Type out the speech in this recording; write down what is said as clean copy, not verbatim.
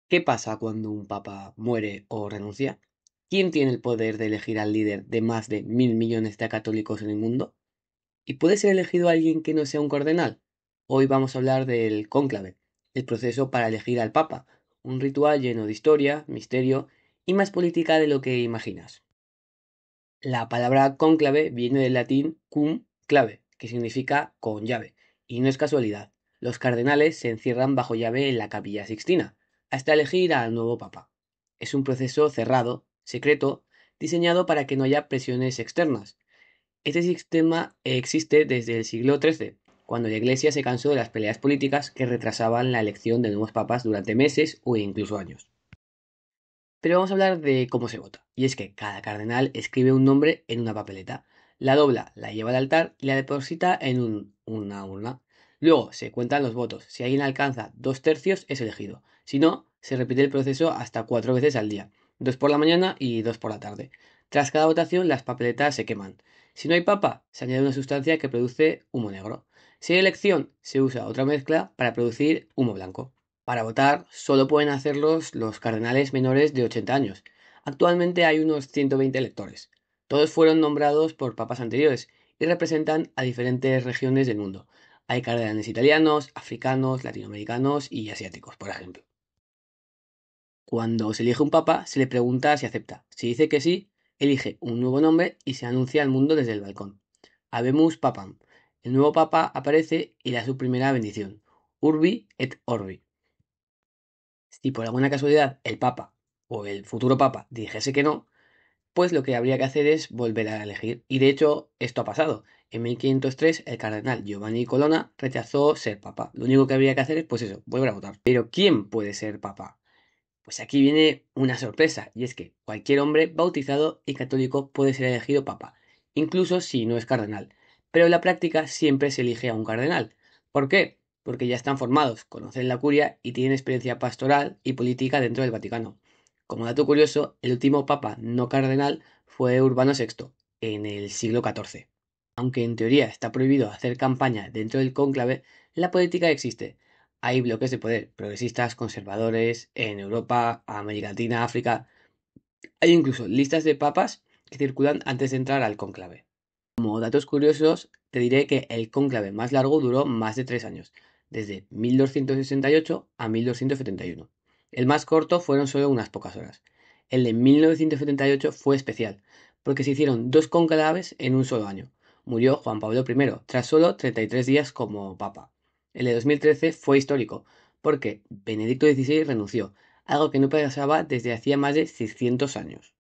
¿Qué pasa cuando un papa muere o renuncia? ¿Quién tiene el poder de elegir al líder de más de 1.000 millones de católicos en el mundo? ¿Y puede ser elegido alguien que no sea un cardenal? Hoy vamos a hablar del cónclave, el proceso para elegir al papa, un ritual lleno de historia, misterio y más política de lo que imaginas. La palabra cónclave viene del latín cum clave, que significa con llave, y no es casualidad. Los cardenales se encierran bajo llave en la Capilla Sixtina, hasta elegir al nuevo papa. Es un proceso cerrado, secreto, diseñado para que no haya presiones externas. Este sistema existe desde el siglo XIII, cuando la Iglesia se cansó de las peleas políticas que retrasaban la elección de nuevos papas durante meses o incluso años. Pero vamos a hablar de cómo se vota. Y es que cada cardenal escribe un nombre en una papeleta, la dobla, la lleva al altar y la deposita en una urna. Luego se cuentan los votos. Si alguien alcanza 2 tercios es elegido. Si no, se repite el proceso hasta 4 veces al día. 2 por la mañana y 2 por la tarde. Tras cada votación las papeletas se queman. Si no hay papa, se añade una sustancia que produce humo negro. Si hay elección, se usa otra mezcla para producir humo blanco. Para votar solo pueden hacerlos los cardenales menores de 80 años. Actualmente hay unos 120 electores. Todos fueron nombrados por papas anteriores y representan a diferentes regiones del mundo. Hay cardenales italianos, africanos, latinoamericanos y asiáticos, por ejemplo. Cuando se elige un papa, se le pregunta si acepta. Si dice que sí, elige un nuevo nombre y se anuncia al mundo desde el balcón. Habemus papam. El nuevo papa aparece y da su primera bendición. Urbi et Orbi. Si por alguna casualidad el Papa o el futuro Papa dijese que no, pues lo que habría que hacer es volver a elegir. Y de hecho, esto ha pasado. En 1503, el cardenal Giovanni Colonna rechazó ser Papa. Lo único que habría que hacer es, pues eso, volver a votar. Pero ¿quién puede ser Papa? Pues aquí viene una sorpresa, y es que cualquier hombre bautizado y católico puede ser elegido Papa, incluso si no es cardenal. Pero en la práctica siempre se elige a un cardenal. ¿Por qué? Porque ya están formados, conocen la curia y tienen experiencia pastoral y política dentro del Vaticano. Como dato curioso, el último papa no cardenal fue Urbano VI, en el siglo XIV. Aunque en teoría está prohibido hacer campaña dentro del cónclave, la política existe. Hay bloques de poder, progresistas, conservadores, en Europa, América Latina, África. Hay incluso listas de papas que circulan antes de entrar al cónclave. Como datos curiosos, te diré que el cónclave más largo duró más de 3 años, desde 1268 a 1271. El más corto fueron solo unas pocas horas. El de 1978 fue especial, porque se hicieron dos cónclaves en un solo año. Murió Juan Pablo I, tras solo 33 días como papa. El de 2013 fue histórico, porque Benedicto XVI renunció, algo que no pasaba desde hacía más de 600 años.